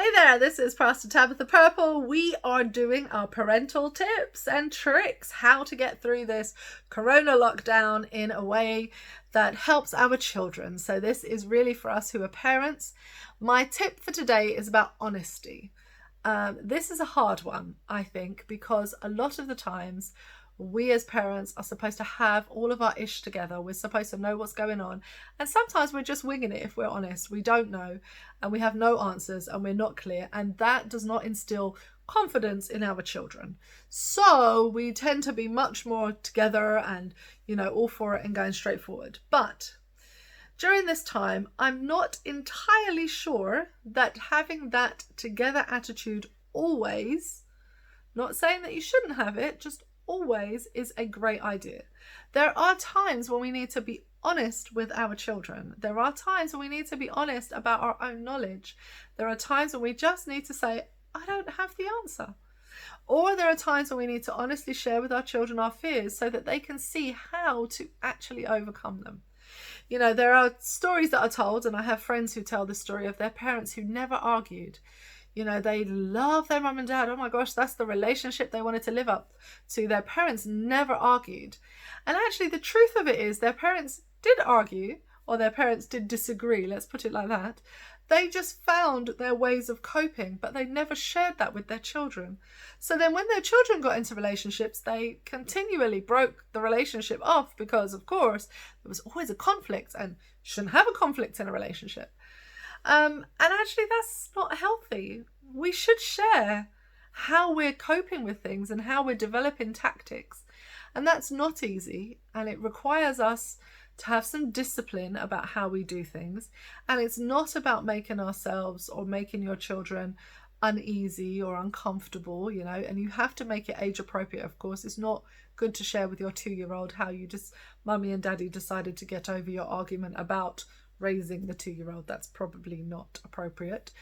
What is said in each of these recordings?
Hey there, this is Pastor Tabitha Purple. We are doing our parental tips and tricks, how to get through this corona lockdown in a way that helps our children. So this is really for us who are parents. My tip for today is about honesty. This is a hard one, I think, because a lot of the times we as parents are supposed to have all of our ish together. We're supposed to know what's going on. And sometimes we're just winging it, if we're honest. We don't know and we have no answers and we're not clear. And that does not instill confidence in our children. So we tend to be much more together and, all for it and going straight forward. But during this time, I'm not entirely sure that having that together attitude always, not saying that you shouldn't have it, just always is a great idea. There are times when we need to be honest with our children. There are times when we need to be honest about our own knowledge. There are times when we just need to say, I don't have the answer. Or there are times when we need to honestly share with our children our fears so that they can see how to actually overcome them. There are stories that are told, and I have friends who tell the story of their parents who never argued. They love their mum and dad. Oh my gosh, that's the relationship they wanted to live up to. Their parents never argued. And actually, the truth of it is their parents did argue, or their parents did disagree, let's put it like that. They just found their ways of coping, but they never shared that with their children. So then when their children got into relationships, they continually broke the relationship off because, of course, there was always a conflict and shouldn't have a conflict in a relationship. And actually, that's not healthy. We should share how we're coping with things and how we're developing tactics. And that's not easy. And it requires us to have some discipline about how we do things. And it's not about making ourselves or making your children uneasy or uncomfortable, and you have to make it age appropriate, of course. It's not good to share with your 2-year-old how you just, mummy and daddy decided to get over your argument about raising the 2-year-old. That's probably not appropriate.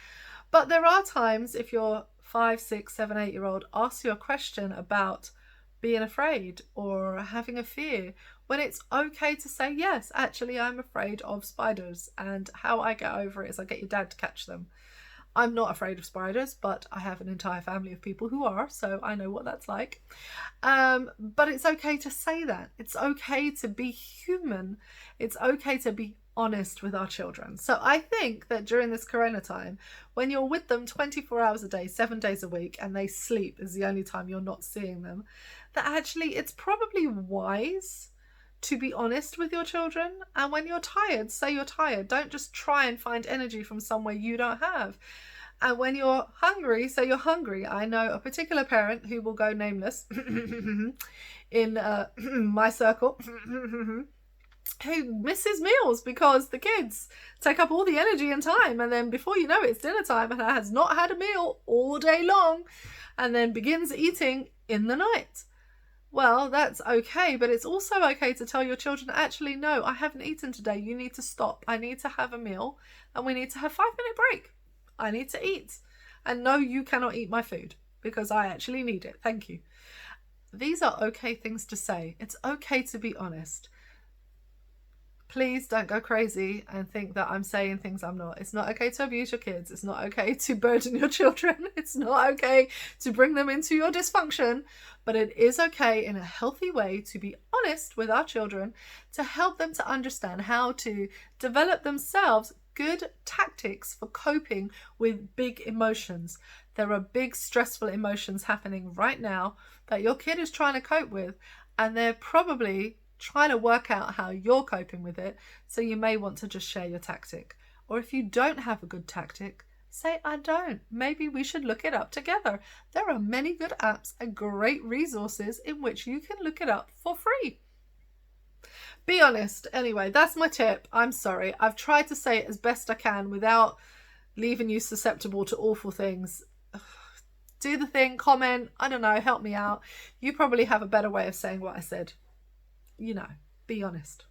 But there are times if your 5, 6, 7, 8-year-old asks you a question about being afraid or having a fear, when it's okay to say, yes, actually, I'm afraid of spiders, and how I get over it is I get your dad to catch them. I'm not afraid of spiders, but I have an entire family of people who are, so I know what that's like. But it's okay to say that. It's okay to be human. It's okay to be honest with our children. So I think that during this corona time, when you're with them 24 hours a day, 7 days a week, and they sleep is the only time you're not seeing them, that actually it's probably wise to be honest with your children. And when you're tired, say you're tired. Don't just try and find energy from somewhere you don't have. And when you're hungry, say you're hungry. I know a particular parent who will go nameless in my circle who misses meals because the kids take up all the energy and time, and then before you know it, it's dinner time and has not had a meal all day long, and then begins eating in the night. Well, that's okay, but it's also okay to tell your children, actually, no, I haven't eaten today. You need to stop. I need to have a meal and we need to have a 5-minute break. I need to eat. And no, you cannot eat my food because I actually need it. Thank you. These are okay things to say. It's okay to be honest. Please don't go crazy and think that I'm saying things I'm not. It's not okay to abuse your kids. It's not okay to burden your children. It's not okay to bring them into your dysfunction. But it is okay in a healthy way to be honest with our children, to help them to understand how to develop themselves good tactics for coping with big emotions. There are big stressful emotions happening right now that your kid is trying to cope with, and they're probably trying to work out how you're coping with it. So you may want to just share your tactic. Or if you don't have a good tactic, say, I don't. Maybe we should look it up together. There are many good apps and great resources in which you can look it up for free. Be honest. Anyway, that's my tip. I'm sorry. I've tried to say it as best I can without leaving you susceptible to awful things. Do the thing, comment, I don't know, help me out. You probably have a better way of saying what I said. Be honest.